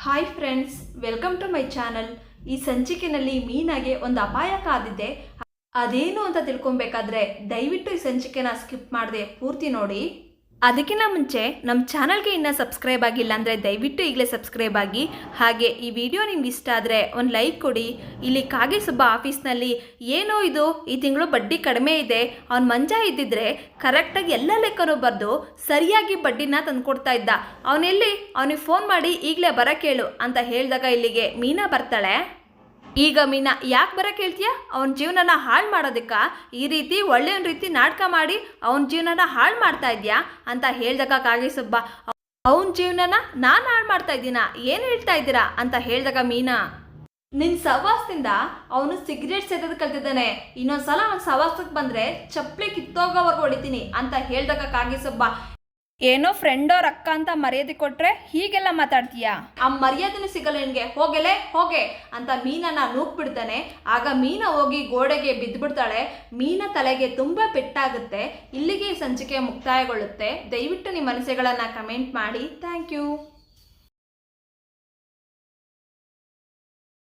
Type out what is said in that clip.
Hi friends, welcome to my channel. ಈ ಸಂಚಿಕೆಯಲ್ಲಿ ಮೀನಾಗೆ ಒಂದು ಅಪಾಯ ಕಾದಿದೆ. ಅದೇನು ಅಂತ ತಿಳ್ಕೊಬೇಕಾದ್ರೆ ದಯವಿಟ್ಟು ಈ ಸಂಚಿಕೆನ ಸ್ಕಿಪ್ ಮಾಡದೆ ಪೂರ್ತಿ ನೋಡಿ. ಅದಕ್ಕಿಂತ ಮುಂಚೆ ನಮ್ಮ ಚಾನಲ್ಗೆ ಇನ್ನೂ ಸಬ್ಸ್ಕ್ರೈಬ್ ಆಗಿಲ್ಲ ಅಂದರೆ ದಯವಿಟ್ಟು ಈಗಲೇ ಸಬ್ಸ್ಕ್ರೈಬ್ ಆಗಿ. ಹಾಗೆ ಈ ವಿಡಿಯೋ ನಿಮ್ಗೆ ಇಷ್ಟ ಆದರೆ ಒಂದು ಲೈಕ್ ಕೊಡಿ. ಇಲ್ಲಿ ಕಾಗೆ ಸುಬ್ಬ ಆಫೀಸ್ನಲ್ಲಿ ಏನೋ ಇದು ಈ ತಿಂಗಳು ಬಡ್ಡಿ ಕಡಿಮೆ ಇದೆ, ಅವ್ನು ಮಂಜ ಇದ್ದಿದ್ರೆ ಕರೆಕ್ಟಾಗಿ ಎಲ್ಲ ಲೆಕ್ಕನೂ ಬರೆದು ಸರಿಯಾಗಿ ಬಡ್ಡಿನ ತಂದುಕೊಡ್ತಾ ಇದ್ದ. ಅವನೆಲ್ಲಿ, ಅವನಿಗೆ ಫೋನ್ ಮಾಡಿ ಈಗಲೇ ಬರೋಕ್ಕೆ ಹೇಳು ಅಂತ ಹೇಳಿದಾಗ ಇಲ್ಲಿಗೆ ಮೀನಾ ಬರ್ತಾಳೆ. ಈಗ ಮೀನಾ ಯಾಕೆ ಬರೋಕ್ಕೆ ಹೇಳ್ತೀಯ? ಅವನ ಜೀವನನ ಹಾಳು ಮಾಡೋದಕ್ಕ ಈ ರೀತಿ ಒಳ್ಳೆಯ ರೀತಿ ನಾಟಕ ಮಾಡಿ ಅವನ ಜೀವನನ ಹಾಳು ಮಾಡ್ತಾ ಇದೆಯಾ ಅಂತ ಹೇಳಿದಾಗ ಕಾಗೆ ಸುಬ್ಬ, ಅವನ ಜೀವನನ ನಾನು ಹಾಳು ಮಾಡ್ತಾ ಇದ್ದೀನಾ, ಏನು ಹೇಳ್ತಾ ಇದ್ದೀರಾ ಅಂತ ಹೇಳಿದಾಗ ಮೀನಾ, ನಿನ್ನ ಸವಾಸದಿಂದ ಅವನು ಸಿಗರೇಟ್ ಸೇದೋದು ಕಲ್ತಿದ್ದಾನೆ, ಇನ್ನೊಂದ್ಸಲ ಅವನ ಸವಾಸಕ್ಕೆ ಬಂದರೆ ಚಪ್ಪಲಿ ಕಿತ್ತೋಗೋವರೆಗೂ ಹೊಡಿತೀನಿ ಅಂತ ಹೇಳಿದಾಗ ಕಾಗೆ ಸುಬ್ಬ, ಏನೋ ಫ್ರೆಂಡ್ ಅವ್ರ ಅಕ್ಕ ಅಂತ ಮರ್ಯಾದೆ ಕೊಟ್ರೆ ಹೀಗೆಲ್ಲ ಮಾತಾಡ್ತೀಯಾ? ಆ ಮರ್ಯಾದೆನೂ ಸಿಗಲ್ಲ ನಿನಗೆ, ಹೋಗೆಲೆ ಹೋಗೆ ಅಂತ ಮೀನನ್ನ ನೂಕ್ಬಿಡ್ತಾನೆ. ಆಗ ಮೀನಾ ಹೋಗಿ ಗೋಡೆಗೆ ಬಿದ್ದುಬಿಡ್ತಾಳೆ. ಮೀನಾ ತಲೆಗೆ ತುಂಬ ಪೆಟ್ಟಾಗುತ್ತೆ. ಇಲ್ಲಿಗೆ ಈ ಸಂಚಿಕೆ ಮುಕ್ತಾಯಗೊಳ್ಳುತ್ತೆ. ದಯವಿಟ್ಟು ನಿಮ್ಮ ಅನಿಸಿಕೆಗಳನ್ನು ಕಮೆಂಟ್ ಮಾಡಿ. Thank you.